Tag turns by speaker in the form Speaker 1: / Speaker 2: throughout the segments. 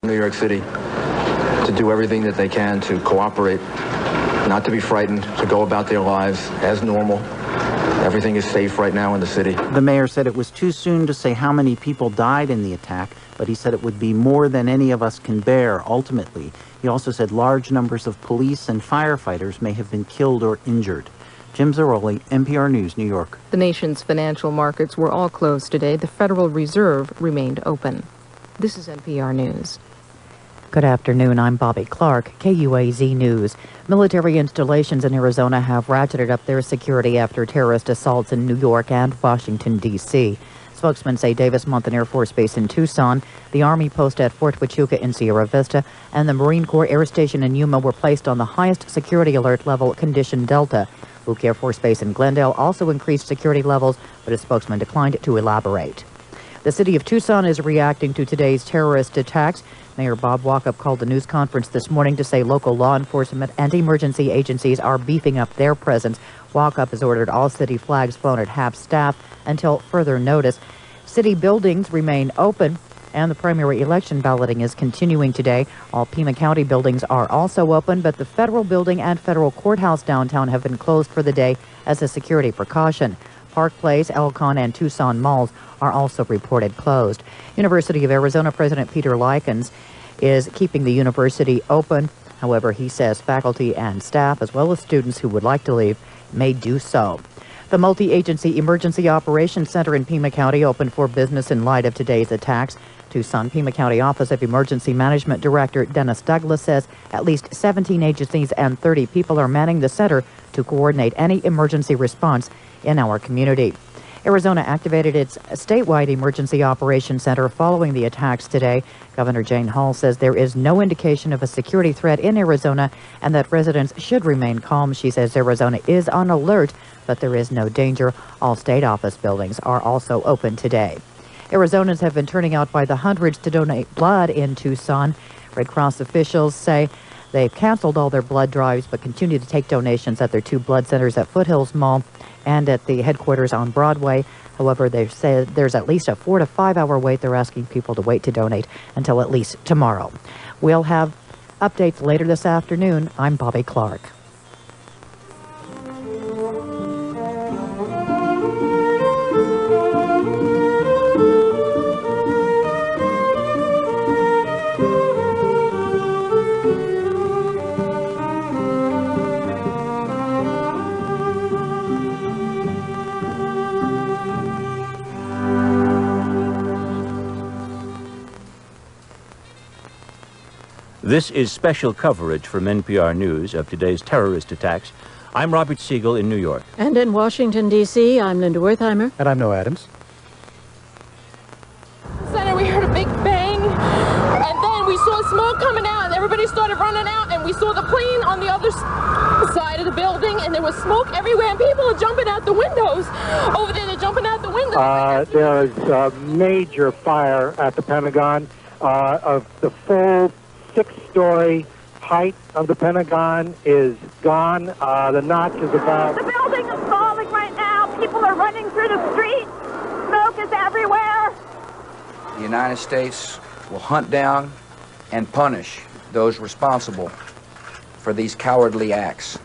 Speaker 1: New York City to do everything that they can to cooperate, not to be frightened, to go about their lives as normal. Everything is safe right now in the city.
Speaker 2: The mayor said it was too soon to say how many people died in the attack, but he said it would be more than any of us can bear, ultimately. He also said large numbers of police and firefighters may have been killed or injured. Jim Zaroli, NPR News, New York.
Speaker 3: The nation's financial markets were all closed today. The Federal Reserve remained open. This is NPR News.
Speaker 4: Good afternoon. I'm Bobby Clark, KUAZ News. Military installations in Arizona have ratcheted up their security after terrorist assaults in New York and Washington, D.C. Spokesmen say Davis-Monthan Air Force Base in Tucson, the Army post at Fort Huachuca in Sierra Vista, and the Marine Corps Air Station in Yuma were placed on the highest security alert level, Condition Delta. Luke Air Force Base in Glendale also increased security levels, but a spokesman declined to elaborate. The city of Tucson is reacting to today's terrorist attacks. Mayor Bob Walkup called a news conference this morning to say local law enforcement and emergency agencies are beefing up their presence. Walkup has ordered all city flags flown at half staff until further notice. City buildings remain open, and the primary election balloting is continuing today. All Pima County buildings are also open, but the federal building and federal courthouse downtown have been closed for the day as a security precaution. Park Place, Elcon, and Tucson malls are also reported closed. University of Arizona President Peter Likens is keeping the university open. However, he says faculty and staff, as well as students who would like to leave, may do so. The Multi-Agency Emergency Operations Center in Pima County opened for business in light of today's attacks. Tucson Pima County Office of Emergency Management Director Dennis Douglas says at least 17 agencies and 30 people are manning the center to coordinate any emergency response in our community. Arizona activated its statewide emergency operations center following the attacks today. Governor Jane Hall says there is no indication of a security threat in Arizona and that residents should remain calm. She says Arizona is on alert, but there is no danger. All state office buildings are also open today. Arizonans have been turning out by the hundreds to donate blood in Tucson. Red Cross officials say they've canceled all their blood drives but continue to take donations at their two blood centers at Foothills Mall and at the headquarters on Broadway. However, they've said there's at least a 4 to 5 hour wait. They're asking people to wait to donate until at least tomorrow. We'll have updates later this afternoon. I'm Bobby Clark.
Speaker 5: This is special coverage from NPR News of today's terrorist attacks. I'm Robert Siegel in New York.
Speaker 6: And in Washington, D.C., I'm Linda Wertheimer.
Speaker 7: And I'm Noah Adams.
Speaker 8: Center, we heard a big bang, and then we saw smoke coming out, and everybody started running out, and we saw the plane on the other side of the building, and there was smoke everywhere, and people are jumping out the windows. Over there, they're jumping out the windows.
Speaker 9: There is a major fire at the Pentagon of the full 6-story height of the Pentagon is gone. The notch is about...
Speaker 10: The building is falling right now. People are running through the street. Smoke is everywhere.
Speaker 11: The United States will hunt down and punish those responsible for these cowardly acts.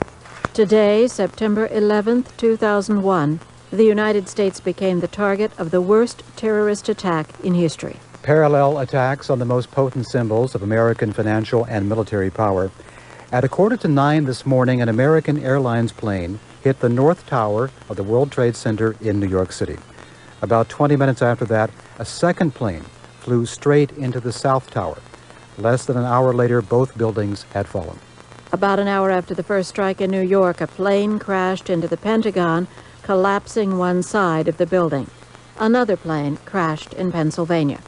Speaker 6: Today, September 11th, 2001, the United States became the target of the worst terrorist attack in history.
Speaker 7: Parallel attacks on the most potent symbols of American financial and military power. At 8:45 this morning, an American Airlines plane hit the North Tower of the World Trade Center in New York City. About 20 minutes after that, a second plane flew straight into the South Tower. Less than an hour later, both buildings had fallen.
Speaker 6: About an hour after the first strike in New York, a plane crashed into the Pentagon, collapsing one side of the building. Another plane crashed in Pennsylvania.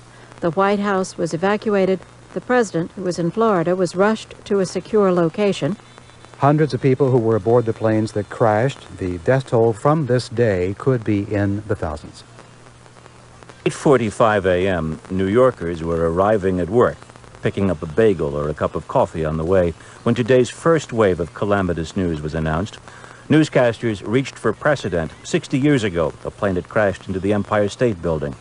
Speaker 6: The White House was evacuated. The president, who was in Florida, was rushed to a secure location.
Speaker 7: Hundreds of people who were aboard the planes that crashed. The death toll from this day could be in the thousands.
Speaker 5: 8:45 a.m., New Yorkers were arriving at work, picking up a bagel or a cup of coffee on the way, when today's first wave of calamitous news was announced. Newscasters reached for precedent. 60 years ago, a plane had crashed into the Empire State Building.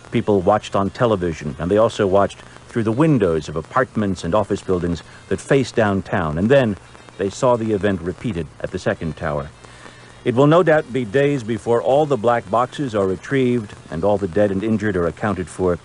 Speaker 5: People watched on television, and they also watched through the windows of apartments and office buildings that face downtown, and then they saw the event repeated at the second tower. It will no doubt be days before all the black boxes are retrieved and all the dead and injured are accounted for.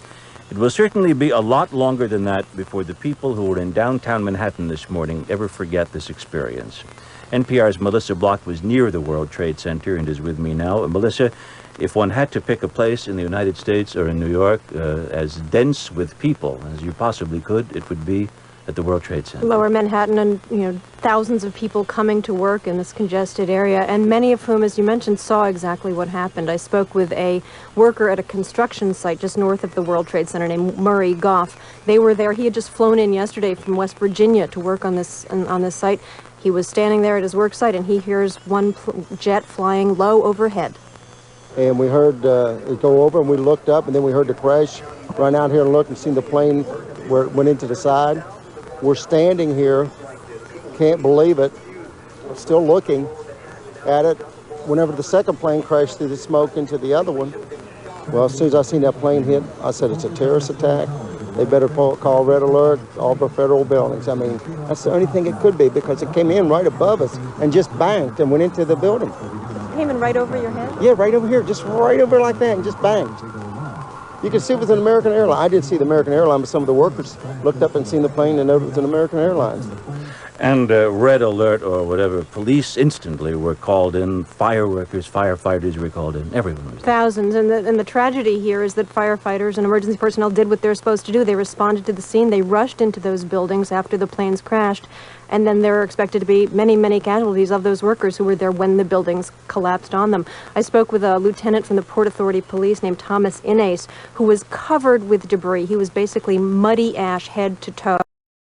Speaker 5: It will certainly be a lot longer than that before the people who were in downtown Manhattan this morning ever forget this experience. NPR's Melissa Block was near the World Trade Center and is with me now. Melissa, if one had to pick a place in the United States or in New York as dense with people as you possibly could, it would be at the World Trade Center.
Speaker 12: Lower Manhattan, and thousands of people coming to work in this congested area, and many of whom, as you mentioned, saw exactly what happened. I spoke with a worker at a construction site just north of the World Trade Center named Murray Goff. They were there. He had just flown in yesterday from West Virginia to work on this site. He was standing there at his work site, and he hears one jet flying low overhead.
Speaker 13: And we heard it go over, and we looked up, and then we heard the crash. Run out here and look and seen the plane where it went into the side. We're standing here, can't believe it, still looking at it. Whenever the second plane crashed through the smoke into the other one, well, as soon as I seen that plane hit, I said, it's a terrorist attack. They better call red alert, all the federal buildings. I mean, that's the only thing it could be, because it came in right above us and just banked and went into the building.
Speaker 12: Came in right over your head?
Speaker 13: Yeah, right over here, just right over like that, and just banged. You can see it was an American airline. I didn't see the American airline, but some of the workers looked up and seen the plane and noticed it was an American Airlines.
Speaker 5: And red alert or whatever, police instantly were called in, fire workers, firefighters were called in, everyone was there.
Speaker 12: Thousands, and the tragedy here is that firefighters and emergency personnel did what they're supposed to do. They responded to the scene, they rushed into those buildings after the planes crashed, and then there are expected to be many, many casualties of those workers who were there when the buildings collapsed on them. I spoke with a lieutenant from the Port Authority Police named Thomas Innes, who was covered with debris. He was basically muddy ash head to toe.